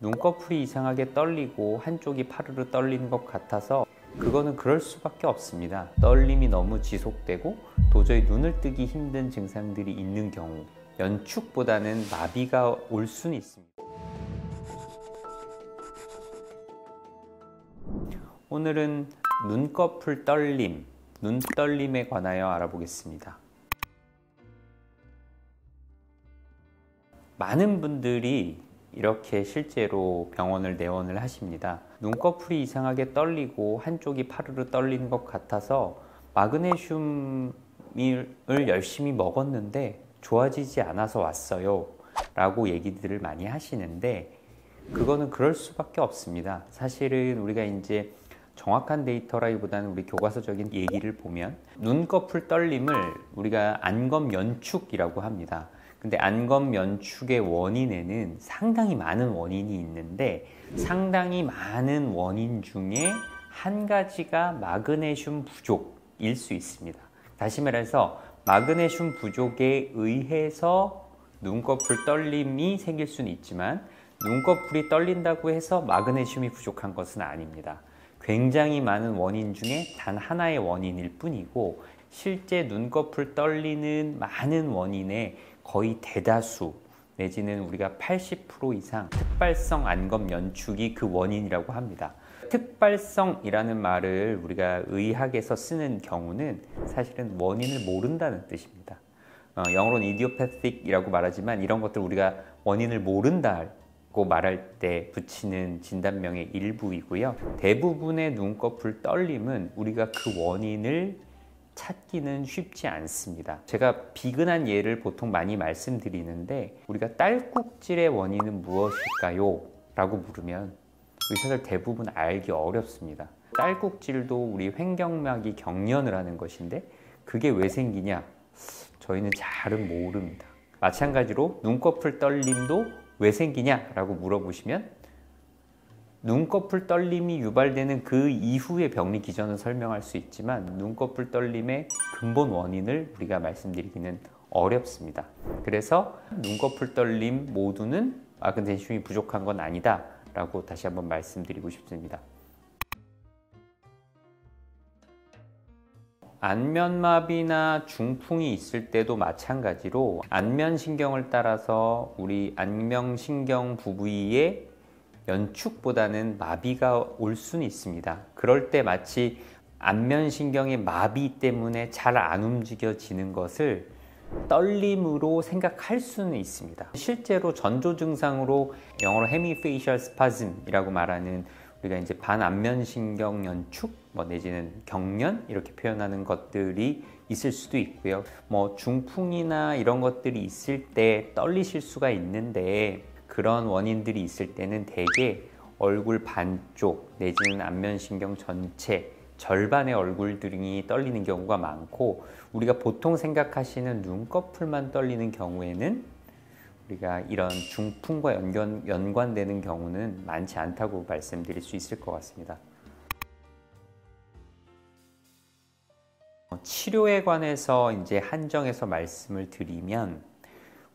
눈꺼풀이 이상하게 떨리고 한쪽이 파르르 떨리는 것 같아서 그거는 그럴 수밖에 없습니다. 떨림이 너무 지속되고 도저히 눈을 뜨기 힘든 증상들이 있는 경우, 연축보다는 마비가 올 수는 있습니다. 오늘은 눈꺼풀 떨림, 눈떨림에 관하여 알아보겠습니다. 많은 분들이 이렇게 실제로 병원을 내원을 하십니다. 눈꺼풀이 이상하게 떨리고 한쪽이 파르르 떨리는 것 같아서 마그네슘을 열심히 먹었는데 좋아지지 않아서 왔어요 라고 얘기들을 많이 하시는데, 그거는 그럴 수밖에 없습니다. 사실은 우리가 이제 정확한 데이터라기보다는 우리 교과서적인 얘기를 보면 눈꺼풀 떨림을 우리가 안검연축이라고 합니다. 근데 안검연축의 원인에는 상당히 많은 원인이 있는데, 상당히 많은 원인 중에 한 가지가 마그네슘 부족일 수 있습니다. 다시 말해서 마그네슘 부족에 의해서 눈꺼풀 떨림이 생길 수는 있지만 눈꺼풀이 떨린다고 해서 마그네슘이 부족한 것은 아닙니다. 굉장히 많은 원인 중에 단 하나의 원인일 뿐이고, 실제 눈꺼풀 떨리는 많은 원인의 거의 대다수 내지는 우리가 80% 이상 특발성 안검연축이 그 원인이라고 합니다. 특발성이라는 말을 우리가 의학에서 쓰는 경우는 사실은 원인을 모른다는 뜻입니다. 영어로는 idiopathic 말하지만 이런 것들 우리가 원인을 모른다고 말할 때 붙이는 진단명의 일부이고요. 대부분의 눈꺼풀 떨림은 우리가 그 원인을 찾기는 쉽지 않습니다. 제가 비근한 예를 보통 많이 말씀드리는데, 우리가 딸꾹질의 원인은 무엇일까요? 라고 물으면 의사들 대부분 알기 어렵습니다. 딸꾹질도 우리 횡격막이 경련을 하는 것인데 그게 왜 생기냐? 저희는 잘은 모릅니다. 마찬가지로 눈꺼풀 떨림도 왜 생기냐? 라고 물어보시면 눈꺼풀 떨림이 유발되는 그 이후의 병리 기전은 설명할 수 있지만 눈꺼풀 떨림의 근본 원인을 우리가 말씀드리기는 어렵습니다. 그래서 눈꺼풀 떨림 모두는 마그네슘이 부족한 건 아니다 라고 다시 한번 말씀드리고 싶습니다. 안면마비나 중풍이 있을 때도 마찬가지로 안면신경을 따라서 우리 안면신경 부위에 연축보다는 마비가 올 수는 있습니다. 그럴 때 마치 안면신경의 마비 때문에 잘 안 움직여지는 것을 떨림으로 생각할 수는 있습니다. 실제로 전조 증상으로 영어로 hemifacial spasm이라고 말하는 우리가 이제 반안면신경 연축, 내지는 경련 이렇게 표현하는 것들이 있을 수도 있고요. 중풍이나 이런 것들이 있을 때 떨리실 수가 있는데, 그런 원인들이 있을 때는 대개 얼굴 반쪽 내지는 안면신경 전체 절반의 얼굴들이 떨리는 경우가 많고, 우리가 보통 생각하시는 눈꺼풀만 떨리는 경우에는 우리가 이런 중풍과 연관되는 경우는 많지 않다고 말씀드릴 수 있을 것 같습니다. 치료에 관해서 이제 한정해서 말씀을 드리면,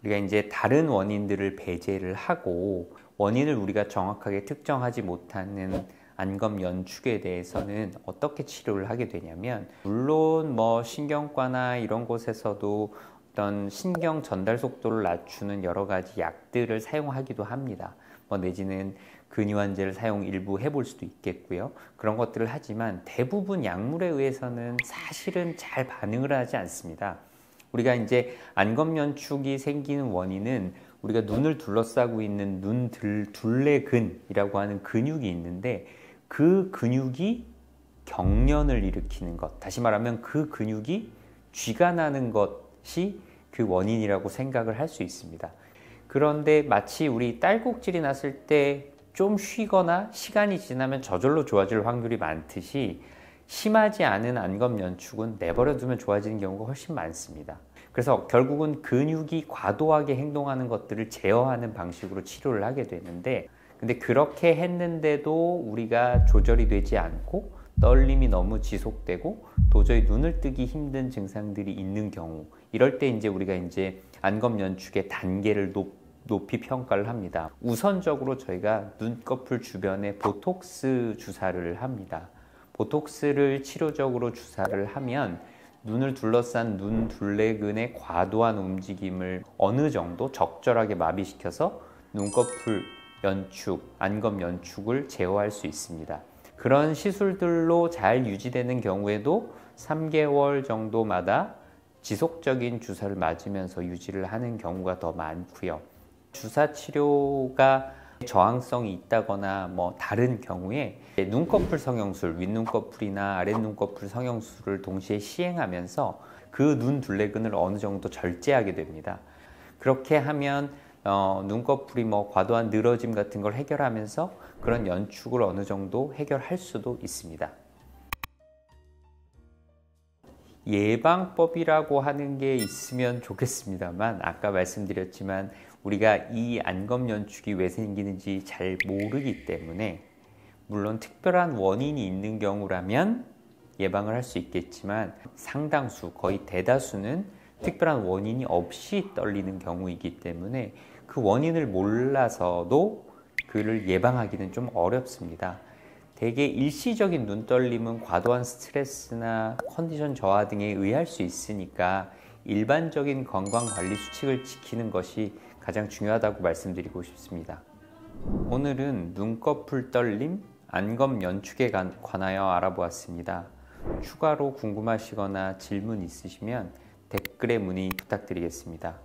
우리가 이제 다른 원인들을 배제를 하고 원인을 우리가 정확하게 특정하지 못하는 안검연축에 대해서는 어떻게 치료를 하게 되냐면, 물론 신경과나 이런 곳에서도 어떤 신경 전달 속도를 낮추는 여러 가지 약들을 사용하기도 합니다. 내지는 근유한제를 사용 일부 해볼 수도 있겠고요. 그런 것들을 하지만 대부분 약물에 의해서는 사실은 잘 반응을 하지 않습니다. 우리가 이제 안검연축이 생기는 원인은 우리가 눈을 둘러싸고 있는 눈 둘레근이라고 하는 근육이 있는데, 그 근육이 경련을 일으키는 것, 다시 말하면 그 근육이 쥐가 나는 것이 그 원인이라고 생각을 할 수 있습니다. 그런데 마치 우리 딸꾹질이 났을 때 좀 쉬거나 시간이 지나면 저절로 좋아질 확률이 많듯이, 심하지 않은 안검연축은 내버려 두면 좋아지는 경우가 훨씬 많습니다. 그래서 결국은 근육이 과도하게 행동하는 것들을 제어하는 방식으로 치료를 하게 되는데, 근데 그렇게 했는데도 우리가 조절이 되지 않고 떨림이 너무 지속되고 도저히 눈을 뜨기 힘든 증상들이 있는 경우, 이럴 때 이제 우리가 이제 안검연축의 단계를 높이 평가를 합니다. 우선적으로 저희가 눈꺼풀 주변에 보톡스 주사를 합니다. 보톡스를 치료적으로 주사를 하면 눈을 둘러싼 눈 둘레근의 과도한 움직임을 어느 정도 적절하게 마비시켜서 눈꺼풀 연축, 안검 연축을 제어할 수 있습니다. 그런 시술들로 잘 유지되는 경우에도 3개월 정도마다 지속적인 주사를 맞으면서 유지를 하는 경우가 더 많고요. 주사 치료가 저항성이 있다거나 다른 경우에 눈꺼풀 성형술, 윗눈꺼풀이나 아랫눈꺼풀 성형술을 동시에 시행하면서 그 눈 둘레근을 어느 정도 절제하게 됩니다. 그렇게 하면 눈꺼풀이 과도한 늘어짐 같은 걸 해결하면서 그런 연축을 어느 정도 해결할 수도 있습니다. 예방법이라고 하는 게 있으면 좋겠습니다만 아까 말씀드렸지만 우리가 이 안검 연축이 왜 생기는지 잘 모르기 때문에 물론 특별한 원인이 있는 경우라면 예방을 할 수 있겠지만 상당수, 거의 대다수는 특별한 원인이 없이 떨리는 경우이기 때문에 그 원인을 몰라서도 그를 예방하기는 좀 어렵습니다. 대개 일시적인 눈떨림은 과도한 스트레스나 컨디션 저하 등에 의할 수 있으니까 일반적인 건강관리 수칙을 지키는 것이 가장 중요하다고 말씀드리고 싶습니다. 오늘은 눈꺼풀 떨림, 안검 연축에 관하여 알아보았습니다. 추가로 궁금하시거나 질문 있으시면 댓글에 문의 부탁드리겠습니다.